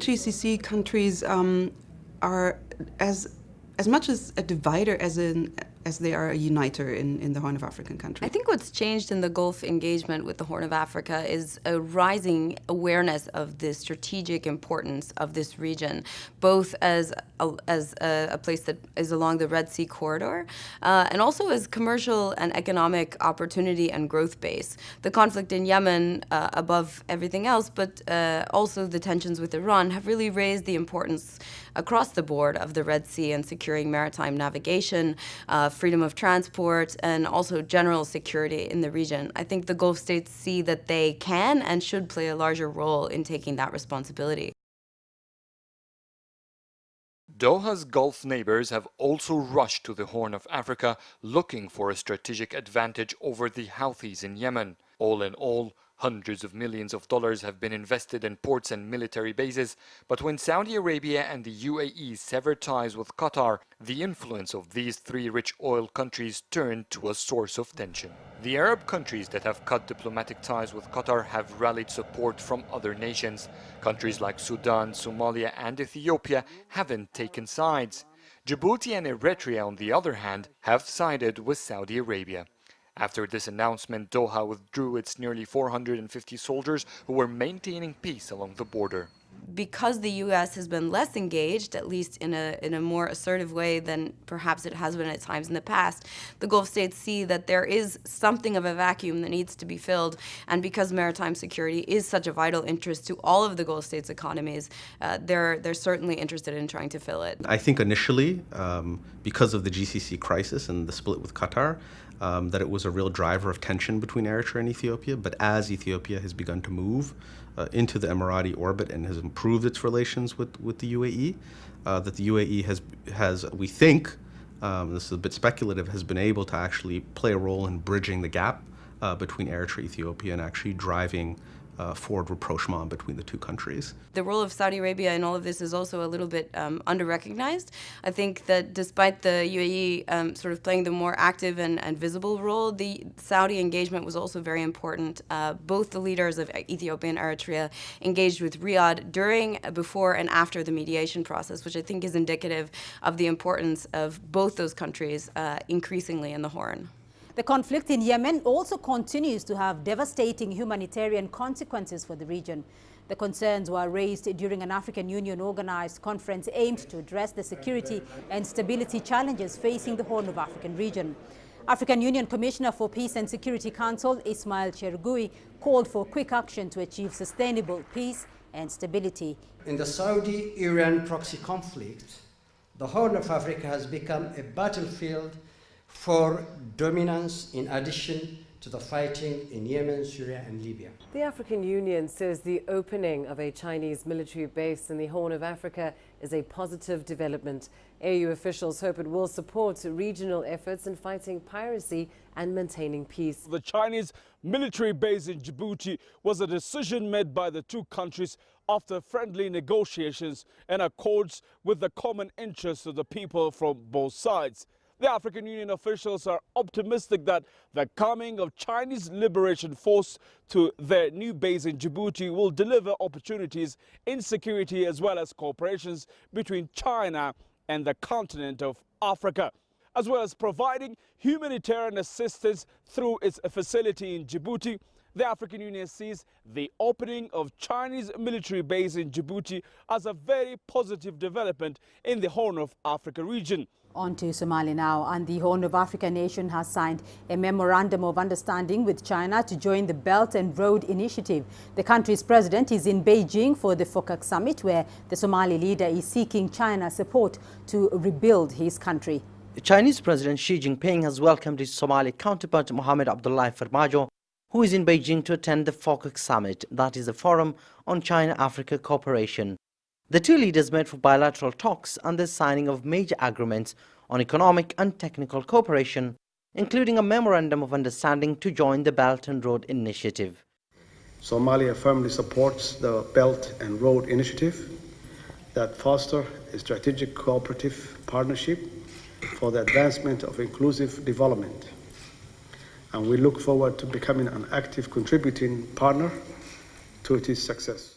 GCC countries are as much as a divider as they are a uniter in the Horn of African countries. I think what's changed in the Gulf engagement with the Horn of Africa is a rising awareness of the strategic importance of this region, both as a place that is along the Red Sea corridor, and also as commercial and economic opportunity and growth base. The conflict in Yemen, above everything else, but also the tensions with Iran, have really raised the importance across the board of the Red Sea and securing maritime navigation, freedom of transport, and also general security in the region. I think the Gulf states see that they can and should play a larger role in taking that responsibility. Doha's Gulf neighbors have also rushed to the Horn of Africa looking for a strategic advantage over the Houthis in Yemen. All in all, hundreds of millions of dollars have been invested in ports and military bases, but when Saudi Arabia and the UAE severed ties with Qatar, the influence of these three rich oil countries turned to a source of tension. The Arab countries that have cut diplomatic ties with Qatar have rallied support from other nations. Countries like Sudan, Somalia, and Ethiopia haven't taken sides. Djibouti and Eritrea, on the other hand, have sided with Saudi Arabia. After this announcement, Doha withdrew its nearly 450 soldiers who were maintaining peace along the border. Because the U.S. has been less engaged, at least in a more assertive way than perhaps it has been at times in the past, the Gulf states see that there is something of a vacuum that needs to be filled. And because maritime security is such a vital interest to all of the Gulf states' economies, they're certainly interested in trying to fill it. I think initially, because of the GCC crisis and the split with Qatar, that it was a real driver of tension between Eritrea and Ethiopia. But as Ethiopia has begun to move into the Emirati orbit and has improved its relations with the UAE, that the UAE has we think, this is a bit speculative, has been able to actually play a role in bridging the gap between Eritrea and Ethiopia and actually driving forward rapprochement between the two countries. The role of Saudi Arabia in all of this is also a little bit under-recognized. I think that despite the UAE sort of playing the more active and visible role, the Saudi engagement was also very important. Both the leaders of Ethiopia and Eritrea engaged with Riyadh during, before, and after the mediation process, which I think is indicative of the importance of both those countries increasingly in the Horn. The conflict in Yemen also continues to have devastating humanitarian consequences for the region. The concerns were raised during an African Union-organized conference aimed to address the security and stability challenges facing the Horn of African region. African Union Commissioner for Peace and Security Council Ismail Chergui called for quick action to achieve sustainable peace and stability. In the Saudi-Iran proxy conflict, the Horn of Africa has become a battlefield for dominance in addition to the fighting in Yemen, Syria and Libya. The African Union says the opening of a Chinese military base in the Horn of Africa is a positive development. AU officials hope it will support regional efforts in fighting piracy and maintaining peace. The Chinese military base in Djibouti was a decision made by the two countries after friendly negotiations and accords with the common interests of the people from both sides. The African Union officials are optimistic that the coming of Chinese Liberation Force to their new base in Djibouti will deliver opportunities in security as well as cooperations between China and the continent of Africa, as well as providing humanitarian assistance through its facility in Djibouti. The African Union sees the opening of Chinese military base in Djibouti as a very positive development in the Horn of Africa region. On to Somalia now, and the Horn of Africa nation has signed a memorandum of understanding with China to join the Belt and Road Initiative. The country's president is in Beijing for the FOCAC summit, where the Somali leader is seeking China's support to rebuild his country. The Chinese President Xi Jinping has welcomed his Somali counterpart Mohamed Abdullahi Farmajo, who is in Beijing to attend the FOCAC summit, that is the Forum on China-Africa Cooperation. The two leaders met for bilateral talks and the signing of major agreements on economic and technical cooperation, including a memorandum of understanding to join the Belt and Road Initiative. Somalia firmly supports the Belt and Road Initiative that foster a strategic cooperative partnership for the advancement of inclusive development. And we look forward to becoming an active contributing partner to its success.